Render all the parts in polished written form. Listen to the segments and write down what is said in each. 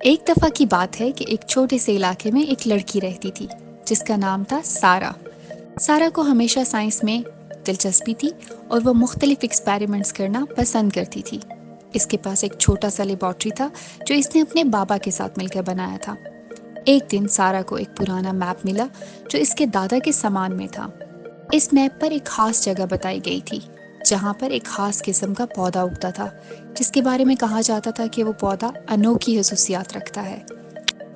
ایک دفعہ کی بات ہے کہ ایک چھوٹے سے علاقے میں ایک لڑکی رہتی تھی جس کا نام تھا سارا۔ سارا کو ہمیشہ سائنس میں دلچسپی تھی اور وہ مختلف ایکسپیریمنٹس کرنا پسند کرتی تھی۔ اس کے پاس ایک چھوٹا سا لیبارٹری تھا جو اس نے اپنے بابا کے ساتھ مل کر بنایا تھا۔ ایک دن سارا کو ایک پرانا میپ ملا جو اس کے دادا کے سامان میں تھا۔ اس میپ پر ایک خاص جگہ بتائی گئی تھی جہاں پر ایک خاص قسم کا پودا اگتا تھا جس کے بارے میں کہا جاتا تھا کہ وہ پودا انوکھی خصوصیات رکھتا ہے۔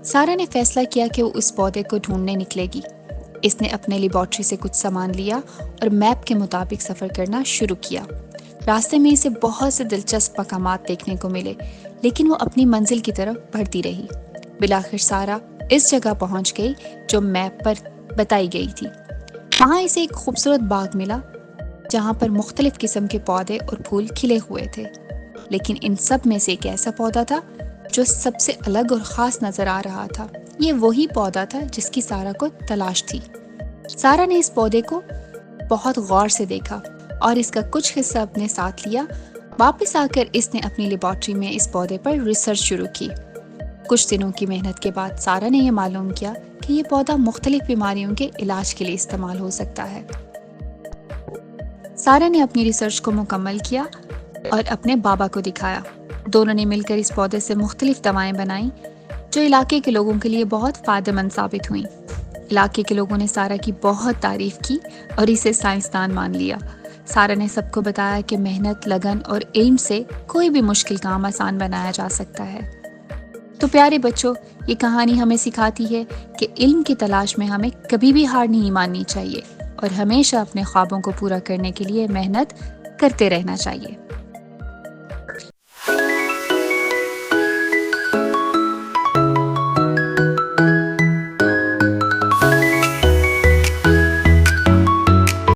سارا نے فیصلہ کیا کہ وہ اس پودے کو ڈھونڈنے نکلے گی۔ اس نے اپنے لیبارٹری سے کچھ سامان لیا اور میپ کے مطابق سفر کرنا شروع کیا۔ راستے میں اسے بہت سے دلچسپ مقامات دیکھنے کو ملے، لیکن وہ اپنی منزل کی طرف بڑھتی رہی۔ بالآخر سارا اس جگہ پہنچ گئی جو میپ پر بتائی گئی تھی۔ وہاں اسے ایک خوبصورت باغ ملا جہاں پر مختلف قسم کے پودے اور پھول کھلے ہوئے تھے، لیکن ان سب میں سے ایک ایسا پودا تھا جو سب سے الگ اور خاص نظر آ رہا تھا۔ یہ وہی پودا تھا جس کی سارا کو تلاش تھی۔ سارا نے اس پودے کو بہت غور سے دیکھا اور اس کا کچھ حصہ اپنے ساتھ لیا۔ واپس آ کر اس نے اپنی لیبارٹری میں اس پودے پر ریسرچ شروع کی۔ کچھ دنوں کی محنت کے بعد سارا نے یہ معلوم کیا کہ یہ پودا مختلف بیماریوں کے علاج کے لیے استعمال ہو سکتا ہے۔ سارا نے اپنی ریسرچ کو مکمل کیا اور اپنے بابا کو دکھایا۔ دونوں نے مل کر اس پودے سے مختلف دوائیں بنائیں جو علاقے کے لوگوں کے لیے بہت فائدہ مند ثابت ہوئیں۔ علاقے کے لوگوں نے سارا کی بہت تعریف کی اور اسے سائنسدان مان لیا۔ سارا نے سب کو بتایا کہ محنت، لگن اور علم سے کوئی بھی مشکل کام آسان بنایا جا سکتا ہے۔ تو پیارے بچوں، یہ کہانی ہمیں سکھاتی ہے کہ علم کی تلاش میں ہمیں کبھی بھی ہار نہیں ماننی چاہیے اور ہمیشہ اپنے خوابوں کو پورا کرنے کے لیے محنت کرتے رہنا چاہیے۔